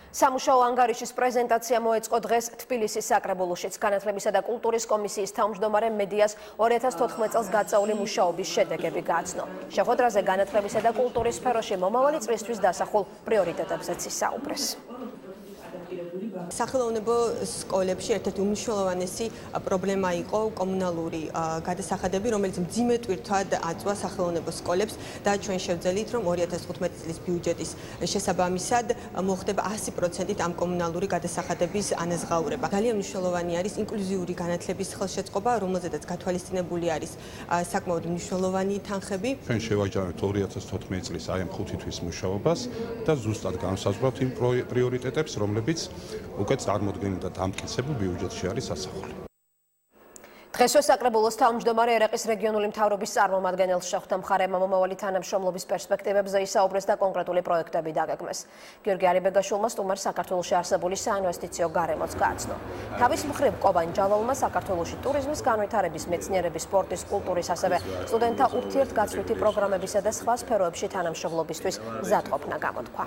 სამუშაო ანგარიშის პრეზენტაცია მოეწყო დღეს თბილისის საკრებულოშიც. განათლებისა და კულტურის კომისიის თავმჯდომარე მედიას 2014 წელს გაწეული მუშაობის შედეგები გააცნო. შეხვედრაზე განათლებისა და კულტურის სფეროში მომავალი წლისთვის დასახულ პრიორიტეტებზეც ისაუბრეს. სახელოვნებო სკოლებში ერთ-ერთი უმნიშვნელოვანესი პრობლემა იყო კომუნალური გადასახადები, რომელიც მძიმე ტვირთად აწვა სახელოვნებო სკოლებს და ჩვენ შევძელით, რომ 2015 წლის ბიუჯეტის შესაბამისად მოხდება 100%-ით ამ კომუნალური გადასახადების ანაზღაურება. ძალიან მნიშვნელოვანი არის ინკლუზიური განათლების ხელშეწყობა, რომელზედაც გათვალისწინებული არის საკმაოდ მნიშვნელოვანი თანხები. ჩვენ შევაჯამებთ 2014 წლის აი ამ 5 თვის მუშაობას და ზუსტად განსაზღვრავთ იმ პრიორიტეტებს, რომლებიც უკვე წარმოდგენილ და დამტკიცებულ ბიუჯეტში არის ასახული. დღესვე საკრებულოს თავმჯდომარე ერაყის რეგიონული მთავრობის წარმომადგენელს შეხვდა მხარემა მომავალი თანამშრომლობის პერსპექტივებზე ისაუბრეს და კონკრეტული პროექტები დაგეგმეს. გიორგი არიბეგაშვილმა სტუმარს საქართველოში არსებული საინვესტიციო გარემოც გააცნო. თავის მხრივ კობან ჯალალმა საქართველოში ტურიზმის განვითარების, მეცნიერების, სპორტის, კულტურის, ასევე სტუდენტთა ურთიერთგაცვითი პროგრამებისა და სხვა სფეროებში თანამშრომლობისთვის მზადყოფნა გამოთქვა.